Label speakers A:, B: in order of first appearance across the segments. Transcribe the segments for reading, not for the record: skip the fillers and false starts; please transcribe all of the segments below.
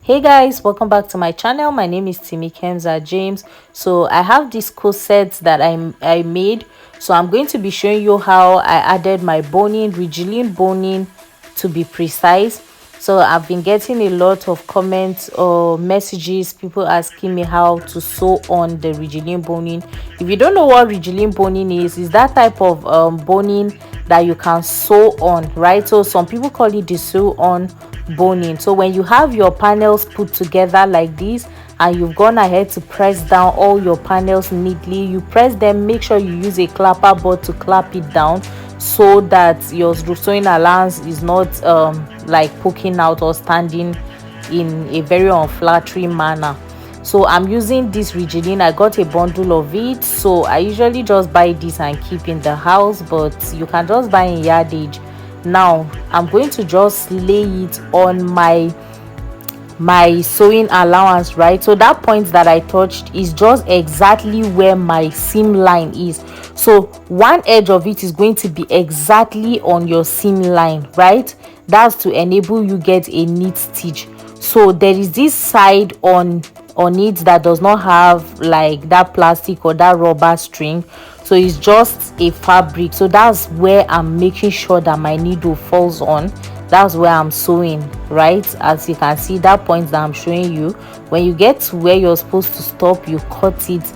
A: Hey guys, welcome back to my channel. My name is Timmy Kenza James. So I have this corset that I made. So I'm going to be showing you how I added my boning, regiline boning to be precise. So I've been getting a lot of comments or messages, people asking me how to sew on the regiline boning. If you don't know what regiline boning is that type of boning that you can sew on, right? So some people call it the sew on boning. So when you have your panels put together like this and you've gone ahead to press down all your panels neatly, you press them, make sure you use a clapper board to clap it down so that your sewing allowance is not like poking out or standing in a very unflattering manner. So I'm using this regiline. I got a bundle of it, so I usually just buy this and keep in the house, but you can just buy in yardage. Now I'm going to just lay it on my sewing allowance, right? So that point that I touched is just exactly where my seam line is. So one edge of it is going to be exactly on your seam line, right? That's to enable you get a neat stitch. So there is this side on it that does not have like that plastic or that rubber string, so it's just a fabric. So that's where I'm making sure that my needle falls on. That's where I'm sewing, right? As you can see, that point that I'm showing you, when you get to where you're supposed to stop, you cut it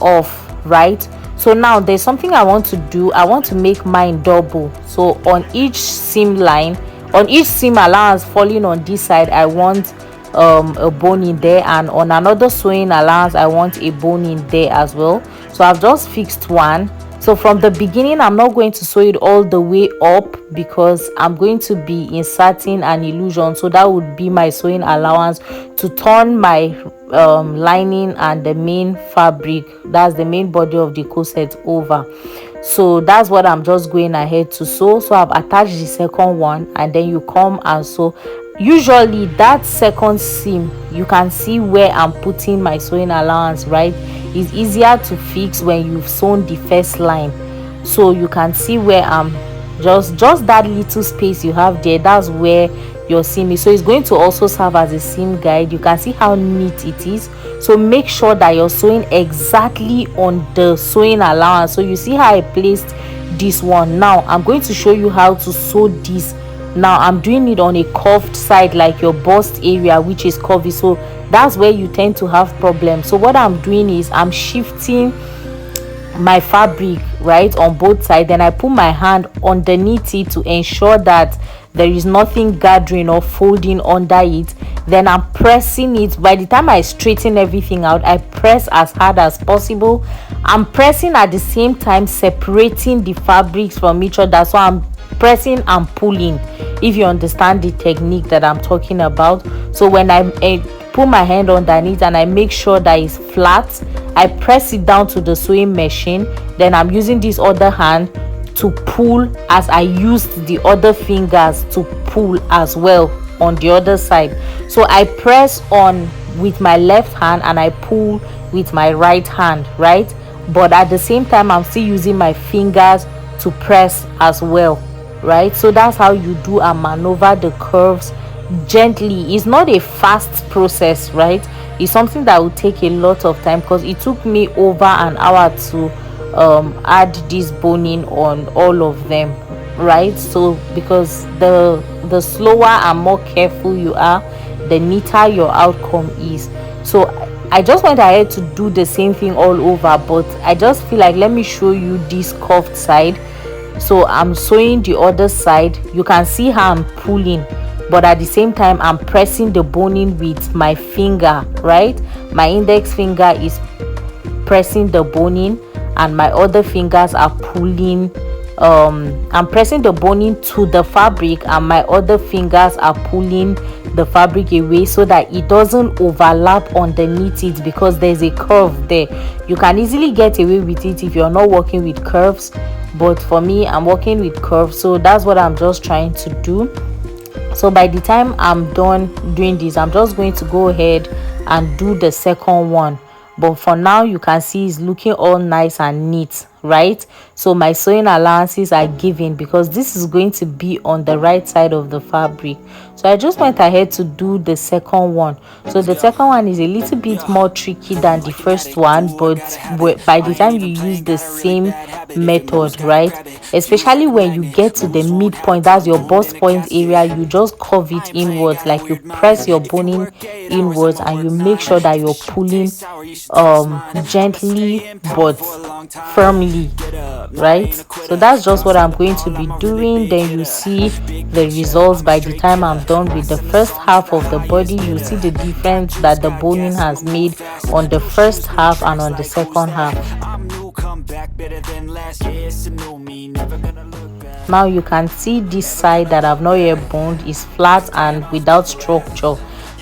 A: off, right? So now there's something I want to do. I want to make mine double. So on each seam line, on each seam allowance falling on this side, I want a boning there, and on another sewing allowance I want a boning there as well. So I've just fixed one. So from the beginning, I'm not going to sew it all the way up because I'm going to be inserting an illusion. So that would be my sewing allowance to turn my lining and the main fabric, that's the main body of the corset, over. So that's what I'm just going ahead to sew. So I've attached the second one, and then you come and sew. Usually that second seam, you can see where I'm putting my sewing allowance, right? It's easier to fix when you've sewn the first line. So you can see where I'm just that little space you have there, that's where your seam is. So it's going to also serve as a seam guide. You can see how neat it is. So make sure that you're sewing exactly on the sewing allowance. So you see how I placed this one. Now I'm going to show you how to sew this. Now I'm doing it on a curved side, like your bust area, which is curvy. So that's where you tend to have problems. So what I'm doing is I'm shifting my fabric, right, on both sides. Then I put my hand underneath it to ensure that there is nothing gathering or folding under it. Then I'm pressing it. By the time I straighten everything out, I press as hard as possible. I'm pressing at the same time, separating the fabrics from each other. So I'm pressing and pulling, if you understand the technique that I'm talking about. So when I put my hand underneath and I make sure that it's flat, I press it down to the sewing machine. Then I'm using this other hand to pull, as I used the other fingers to pull as well on the other side. So I press on with my left hand and I pull with my right hand, right? But at the same time, I'm still using my fingers to press as well, right? So that's how you do and maneuver the curves gently. It's not a fast process, right? It's something that will take a lot of time, because it took me over an hour to add this boning on all of them, right? So because the slower and more careful you are, the neater your outcome is. So I just went ahead to do the same thing all over, but I just feel like, let me show you this curved side. So I'm sewing the other side. You can see how I'm pulling, but at the same time I'm pressing the boning with my finger, right? My index finger is pressing the boning and my other fingers are pulling. I'm pressing the boning to the fabric and my other fingers are pulling the fabric away so that it doesn't overlap underneath it, because there's a curve there. You can easily get away with it if you're not working with curves, but for me, I'm working with curves. So that's what I'm just trying to do. So by the time I'm done doing this, I'm just going to go ahead and do the second one. But for now, you can see it's looking all nice and neat, right? So my sewing allowances are given because this is going to be on the right side of the fabric. So I just went ahead to do the second one. So the second one is a little bit more tricky than the first one, but by the time you use the same method, right, especially when you get to the midpoint, that's your bust point area, you just curve it inwards, like you press your boning inwards and you make sure that you're pulling gently but firmly, right? So that's just what I'm going to be doing. Then you see the results. By the time I'm done with the first half of the body, you see the difference that the boning has made on the first half and on the second half. Now you can see this side that I've not yet boned is flat and without structure,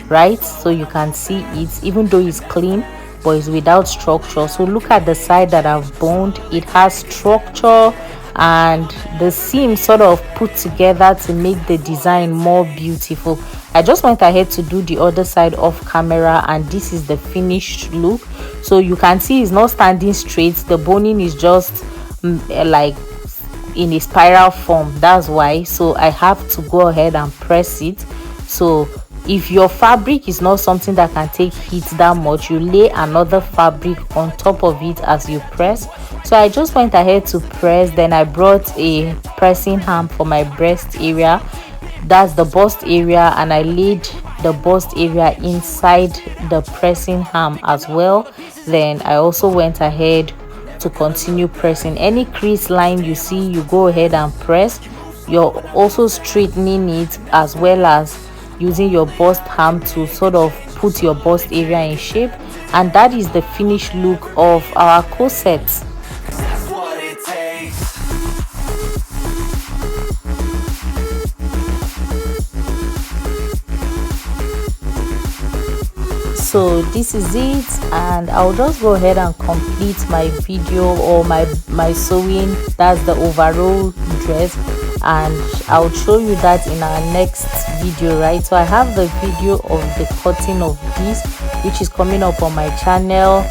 A: right? So you can see it, even though it's clean, but it's without structure. So look at the side that I've boned. It has structure and the seam sort of put together to make the design more beautiful. I just went ahead to do the other side off camera, and this is the finished look. So you can see it's not standing straight, the boning is just like in a spiral form. That's why. So I have to go ahead and press it. So if your fabric is not something that can take heat that much, you lay another fabric on top of it as you press. So I just went ahead to press. Then I brought a pressing hand for my breast area, that's the bust area, and I laid the bust area inside the pressing arm as well. Then I also went ahead to continue pressing. Any crease line you see, you go ahead and press. You're also straightening it as well as using your bust arm to sort of put your bust area in shape. And that is the finished look of our corset. So this is it, and I'll just go ahead and complete my video or my sewing, that's the overall dress, and I'll show you that in our next video, right? So I have the video of the cutting of this, which is coming up on my channel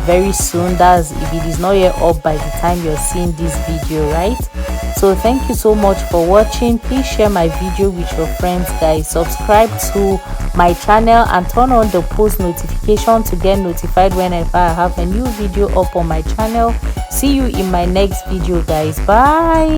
A: very soon. That's if it is not yet up by the time you're seeing this video, right? So thank you so much for watching. Please share my video with your friends, guys. Subscribe to my channel and turn on the post notification to get notified whenever I have a new video up on my channel. See you in my next video, guys. Bye.